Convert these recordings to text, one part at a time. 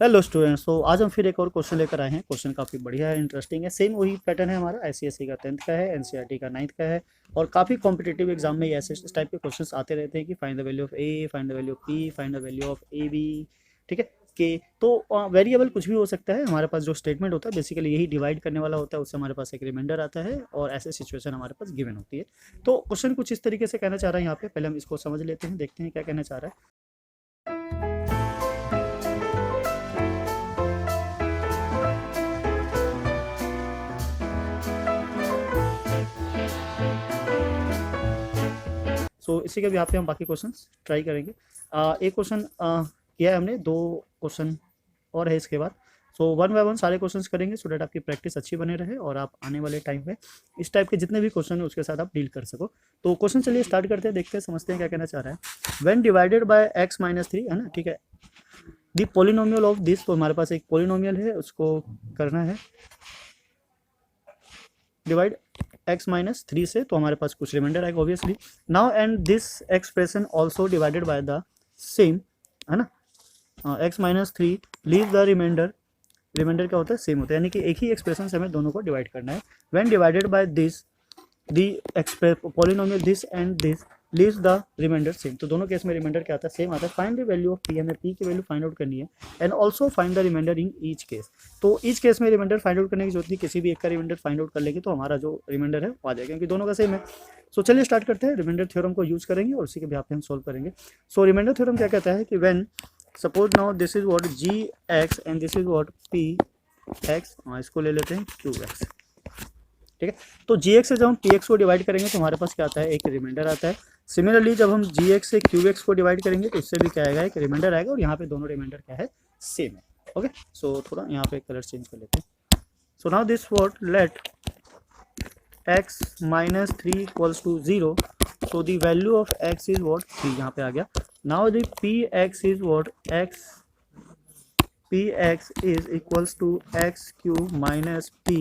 Hello students, तो आज हम फिर एक और क्वेश्चन लेकर आए हैं। क्वेश्चन काफ़ी बढ़िया है, इंटरेस्टिंग है। सेम वही पैटर्न है हमारा, आईसीएसई का 10th का है, एनसीईआरटी का 9th का है। और काफ़ी कॉम्पिटिटिव एग्जाम में ऐसे इस टाइप के क्वेश्चंस आते रहते हैं कि find the value of A, find the value of P, find the value of A B. ठीक है कि तो वेरिएबल कुछ भी हो सकता है। हमारे पास जो स्टेटमेंट होता है बेसिकली यही डिवाइड करने वाला होता है, उससे हमारे पास एक रिमाइंडर आता है और ऐसे सिचुएशन हमारे पास गिवन होती है। तो क्वेश्चन कुछ इस तरीके से कहना चाह रहा है यहाँ पे। पहले हम इसको समझ लेते हैं, देखते हैं क्या कहना चाह रहा है। इसी के भी यहाँ पे हम बाकी क्वेश्चंस ट्राई करेंगे। एक क्वेश्चन किया है हमने, दो क्वेश्चन और है इसके बाद। वन बाय वन सारे क्वेश्चंस करेंगे सो डैट आपकी प्रैक्टिस अच्छी बने रहे और आप आने वाले टाइम में इस टाइप के जितने भी क्वेश्चन है उसके साथ आप डील कर सको। तो क्वेश्चन चलिए स्टार्ट करते हैं, देखते हैं समझते हैं क्या कहना चाह रहा है। व्हेन डिवाइडेड बाय x-3 है ना, ठीक है। दी पोलिनोमियल ऑफ दिस, तो हमारे पास एक पोलिनोमियल है, उसको करना है डिवाइड x-3 से, तो हमारे पास कुछ रिमाइंडर आएगा obviously. Now and this expression also divided by the same, है ना, x-3 leave the remainder. Reminder क्या होता है, सेम होता है, यानी कि एक ही एक्सप्रेशन से हमें दोनों को डिवाइड करना है। When divided by this the polynomial this and this leaves the remainder same, तो दोनों केस में रिमाइंडर क्या आता है, सेम आता है। Find the value of P, हमें पी की वैल्यू फाइंड आउट करनी है। And also find the reminder in each case, तो ईच केस में रिमाइंडर फाइंड आउट करने की जरूरत नहीं, किसी भी एक का रिमाइंडर फाइंड आउट कर लेंगे तो हमारा जो रिमाइंडर है वो आ जाएगा, क्योंकि दोनों का सेम है। चलिए स्टार्ट करते हैं, रिमाइंडर थ्योरम को यूज करेंगे और उसी के बेसिस पे हम सोल्व करेंगे। रिमाइंडर थ्योरम क्या कहता है कि when suppose now this is what G x and this is what P x, इसको ले लेते हैं क्यू एक्स, ठीक है। तो जी एक्स से जब हम पी एक्स को डिवाइड करेंगे तो हमारे पास क्या आता है, एक रिमाइंडर आता है। सिमिलरली जब हम जी एक्स से क्यू एक्स को डिवाइड करेंगे तो इससे भी क्या आएगा, एक रिमाइंडर आएगा, और यहाँ पे दोनों रिमाइंडर क्या है, सेम है। ओके, थोड़ा यहाँ पे कलर चेंज कर लेते हैं। Now this what let x-3 equals to 0, so the value of x is what 3, यहाँ पे आ गया। Now the P x is what x px is equals to x cube minus p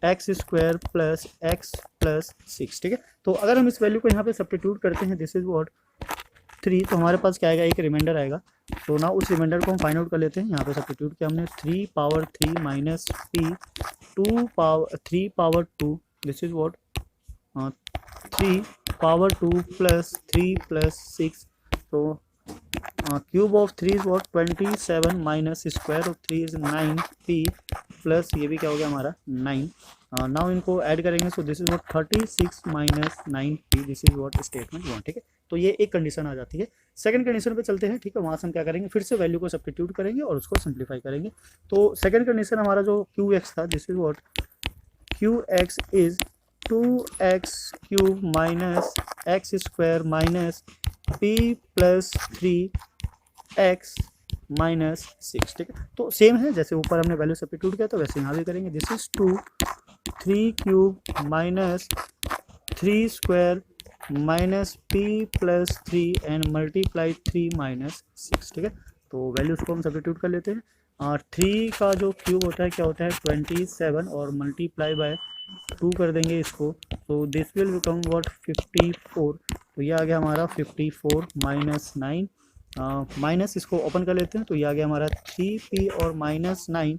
x square plus x plus 6, ठीक है। तो अगर हम इस वैल्यू को यहाँ पे सब्स्टिट्यूट करते हैं, दिस इज व्हाट 3, तो हमारे पास क्या आएगा, एक रिमाइंडर आएगा। तो ना उस रिमाइंडर को हम फाइंड आउट कर लेते हैं। यहाँ पे सब्स्टिट्यूट किया हमने, 3 power 3 minus P 3 power 2, this is what 3 power 2 plus 3 plus 6, तो cube of 3 is what 27 minus square of 3 is 9p plus ये भी क्या हो गया हमारा 9। नाउ इनको ऐड करेंगे, so this is what 36 minus 9p, this is what statement 1, ठीक है। तो ये एक कंडीशन आ जाती है। सेकंड कंडीशन पे चलते हैं, ठीक है। वहाँ से हम क्या करेंगे, फिर से वैल्यू को सब्स्टिट्यूट करेंगे और उसको सिंप्लीफाई करेंगे। तो सेकंड कंडीशन हमारा जो क्यू एक्स था, this is what Q x is 2x cube minus x square minus p plus 3x minus 6, ठीक है। तो सेम है, जैसे ऊपर हमने वैल्यू सब्स्टिट्यूट किया तो वैसे यहाँ भी करेंगे। This is 3 cube minus 3 square minus p plus 3 and multiply 3 minus 6, ठीक है। तो वैल्यूज को हम सब्स्टिट्यूट कर लेते हैं। और 3 का जो क्यूब होता है क्या होता है 27, और मल्टीप्लाई बाय 2 कर देंगे इसको, तो दिस विल बिकम व्हाट 54। तो ये आ गया हमारा 54 माइनस 9, माइनस इसको ओपन कर लेते हैं, तो ये आ गया हमारा 3p और minus 9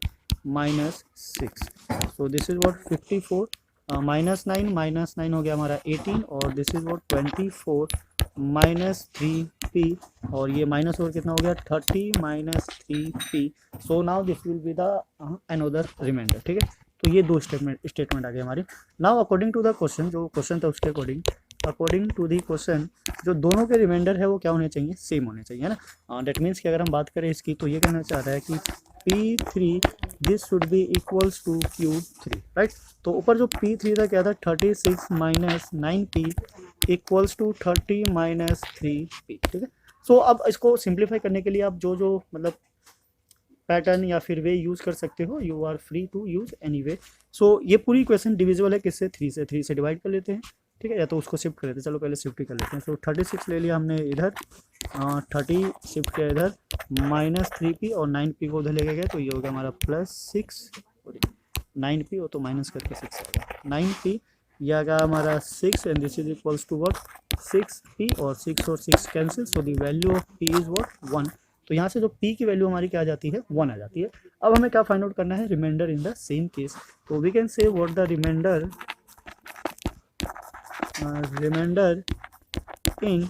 minus 6, so this is what 54 minus 9 हो गया हमारा 18, और this is what 24 minus 3p, और ये माइनस और कितना हो गया 30 minus 3p। So now this will be the another remainder, ठीक है। तो ये दो स्टेटमेंट आ गई हमारी। Now according to the question, जो क्वेश्चन था उसके अकॉर्डिंग टू दी क्वेश्चन, जो दोनों के रिमाइंडर है वो क्या होने चाहिए, सेम होने चाहिए, है ना। डेट मीन्स कि अगर हम बात करें इसकी, तो ये कहना चाह रहा है कि P3 this should be equals to Q3, right. तो ऊपर जो P3 था क्या था 36 minus 9p equals to 30 minus 3p, ठीक है। अब इसको सिंप्लीफाई करने के लिए आप जो जो मतलब पैटर्न या फिर वे यूज़ कर सकते हो, you are free to use any way. ये पूरी इक्वेशन डिविजिबल है किससे, 3 से डिवाइड कर लेते हैं, ठीक है, या तो उसको शिफ्ट कर लेते हैं। चलो पहले शिफ्ट ही कर लेते हैं। 36 ले लिया हमने इधर, 30 शिफ्ट किया इधर, माइनस 3p और 9p को उधर लेके गए, तो ये हो गया हमारा प्लस 6, 9p हो तो माइनस करके 6 आ गया 9p, यह आ गया हमारा 6 and this is equals to what 6p, और 6 cancel, so the value of p is what 1। तो यहाँ से जो p की वैल्यू हमारी क्या आ जाती है 1 आ जाती है। अब हमें क्या फाइंड आउट करना है, reminder in the same case. तो we can say what the reminder in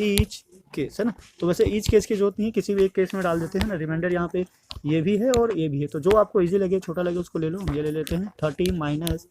each case, है ना। तो वैसे ईच केस की जरूरत नहीं है, किसी भी एक केस में डाल देते हैं ना। रिमाइंडर यहाँ पे ये भी है और ये भी है, तो जो आपको इजी लगे, छोटा लगे उसको ले लो। हम ये ले लेते हैं 30 माइनस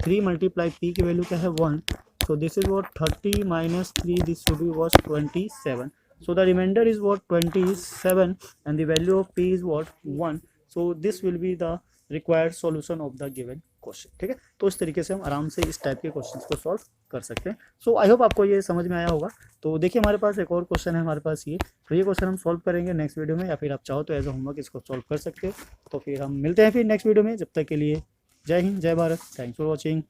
3 मल्टीप्लाई पी की वैल्यू क्या है 1, so this is what 30 minus 3, this should be was 27, so the remainder is what 27 and the value of p is what 1, so this will be the required solution of the given question. ठीक है, तो इस तरीके से हम आराम से इस टाइप के क्वेश्चंस को सॉल्व कर सकते हैं। सो आई होप आपको ये समझ में आया होगा। तो देखिए हमारे पास एक और क्वेश्चन है हमारे पास ये, तो ये क्वेश्चन हम सॉल्व करेंगे नेक्स्ट वीडियो में, या फिर आप चाहो तो एज अ होमवर्क इसको सॉल्व कर सकते हो। तो फिर हम मिलते हैं फिर नेक्स्ट वीडियो में, जब तक के लिए जय हिंद, जय भारत, थैंक्स फॉर वॉचिंग।